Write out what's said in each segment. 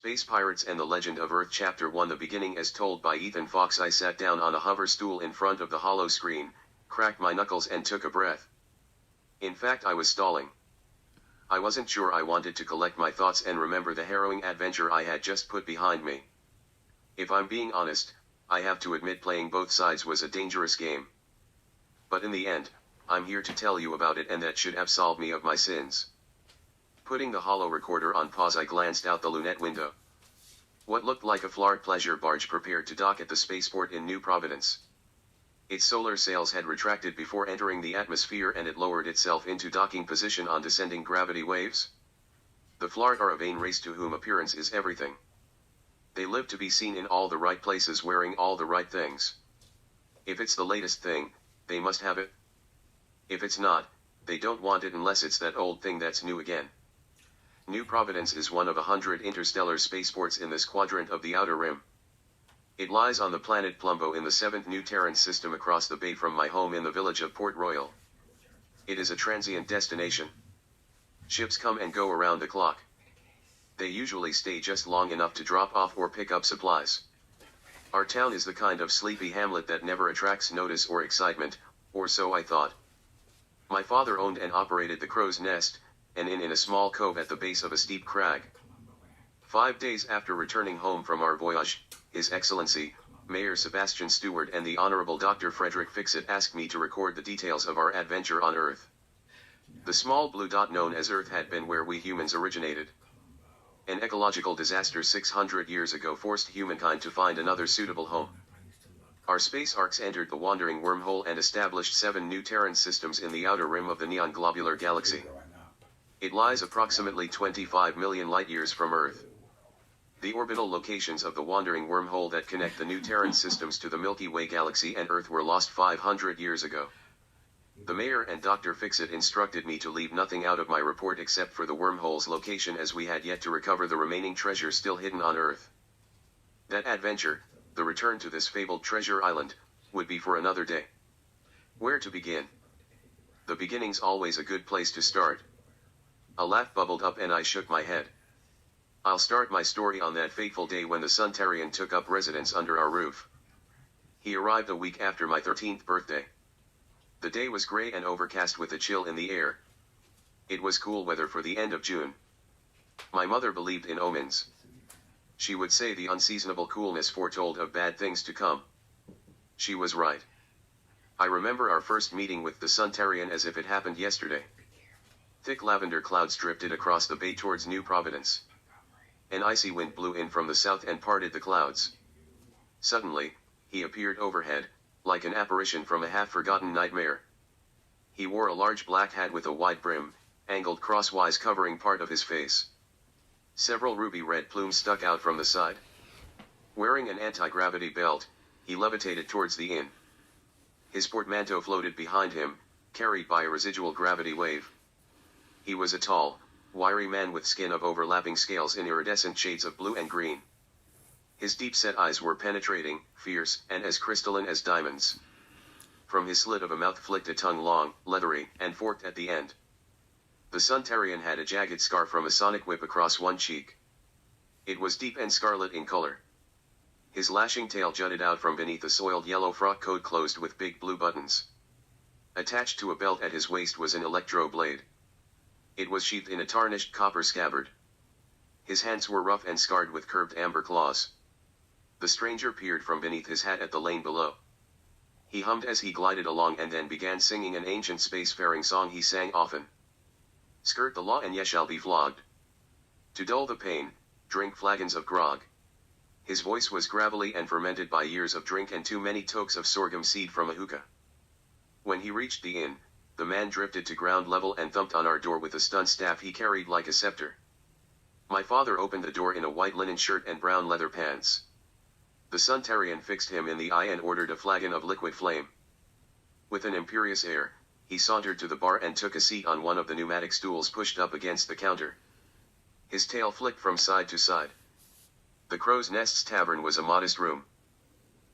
Space Pirates and the Legend of Earth Chapter 1 The beginning as told by Ethan Fox. I sat down on a hover stool in front of the hollow screen, cracked my knuckles and took a breath. In fact, I was stalling. I wasn't sure. I wanted to collect my thoughts and remember the harrowing adventure I had just put behind me. If I'm being honest, I have to admit playing both sides was a dangerous game. But in the end, I'm here to tell you about it, and that should absolve me of my sins. Putting the holo recorder on pause, I glanced out the lunette window. What looked like a Flart pleasure barge prepared to dock at the spaceport in New Providence. Its solar sails had retracted before entering the atmosphere, and it lowered itself into docking position on descending gravity waves. The Flart are a vain race to whom appearance is everything. They live to be seen in all the right places wearing all the right things. If it's the latest thing, they must have it. If it's not, they don't want it unless it's that old thing that's new again. New Providence is one of 100 interstellar spaceports in this quadrant of the Outer Rim. It lies on the planet Plumbo in the 7th New Terran system across the bay from my home in the village of Port Royal. It is a transient destination. Ships come and go around the clock. They usually stay just long enough to drop off or pick up supplies. Our town is the kind of sleepy hamlet that never attracts notice or excitement, or so I thought. My father owned and operated the Crow's Nest, an inn in a small cove at the base of a steep crag. 5 days after returning home from our voyage, His Excellency, Mayor Sebastian Stewart and the Honorable Dr. Frederick Fixit asked me to record the details of our adventure on Earth. The small blue dot known as Earth had been where we humans originated. An ecological disaster 600 years ago forced humankind to find another suitable home. Our space arcs entered the wandering wormhole and established 7 new Terran systems in the outer rim of the neon globular galaxy. It lies approximately 25 million light-years from Earth. The orbital locations of the wandering wormhole that connect the new Terran systems to the Milky Way galaxy and Earth were lost 500 years ago. The mayor and Dr. Fixit instructed me to leave nothing out of my report except for the wormhole's location, as we had yet to recover the remaining treasure still hidden on Earth. That adventure, the return to this fabled Treausre Island, would be for another day. Where to begin? The beginning's always a good place to start. A laugh bubbled up and I shook my head. I'll start my story on that fateful day when the Suntarian took up residence under our roof. He arrived a week after my 13th birthday. The day was gray and overcast with a chill in the air. It was cool weather for the end of June. My mother believed in omens. She would say the unseasonable coolness foretold of bad things to come. She was right. I remember our first meeting with the Suntarian as if it happened yesterday. Thick lavender clouds drifted across the bay towards New Providence. An icy wind blew in from the south and parted the clouds. Suddenly, he appeared overhead, like an apparition from a half-forgotten nightmare. He wore a large black hat with a wide brim, angled crosswise covering part of his face. Several ruby-red plumes stuck out from the side. Wearing an anti-gravity belt, he levitated towards the inn. His portmanteau floated behind him, carried by a residual gravity wave. He was a tall, wiry man with skin of overlapping scales in iridescent shades of blue and green. His deep-set eyes were penetrating, fierce, and as crystalline as diamonds. From his slit of a mouth flicked a tongue long, leathery, and forked at the end. The Suntarian had a jagged scar from a sonic whip across one cheek. It was deep and scarlet in color. His lashing tail jutted out from beneath a soiled yellow frock coat closed with big blue buttons. Attached to a belt at his waist was an electro blade. It was sheathed in a tarnished copper scabbard. His hands were rough and scarred with curved amber claws. The stranger peered from beneath his hat at the lane below. He hummed as he glided along and then began singing an ancient spacefaring song he sang often. Skirt the law and ye shall be flogged. To dull the pain, drink flagons of grog. His voice was gravelly and fermented by years of drink and too many tokes of sorghum seed from a hookah. When he reached the inn, the man drifted to ground level and thumped on our door with a stun staff he carried like a scepter. My father opened the door in a white linen shirt and brown leather pants. The Suntarian fixed him in the eye and ordered a flagon of liquid flame. With an imperious air, he sauntered to the bar and took a seat on one of the pneumatic stools pushed up against the counter. His tail flicked from side to side. The Crow's Nest's tavern was a modest room.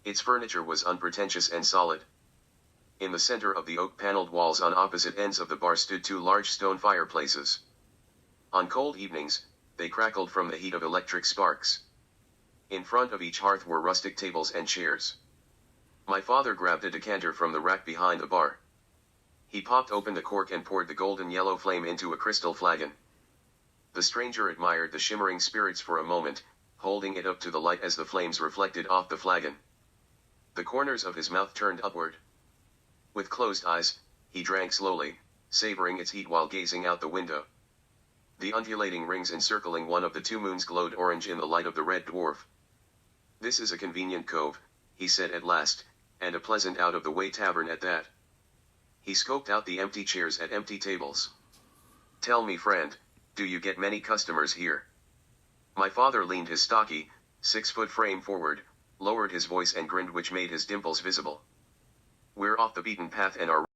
Its furniture was unpretentious and solid. In the center of the oak-paneled walls on opposite ends of the bar stood 2 large stone fireplaces. On cold evenings, they crackled from the heat of electric sparks. In front of each hearth were rustic tables and chairs. My father grabbed a decanter from the rack behind the bar. He popped open the cork and poured the golden yellow flame into a crystal flagon. The stranger admired the shimmering spirits for a moment, holding it up to the light as the flames reflected off the flagon. The corners of his mouth turned upward. With closed eyes, he drank slowly, savoring its heat while gazing out the window. The undulating rings encircling one of the two moons glowed orange in the light of the red dwarf. "This is a convenient cove," he said at last, "and a pleasant out-of-the-way tavern at that." He scoped out the empty chairs at empty tables. "Tell me, friend, do you get many customers here?" My father leaned his stocky, 6-foot frame forward, lowered his voice and grinned, which made his dimples visible. "We're off the beaten path and are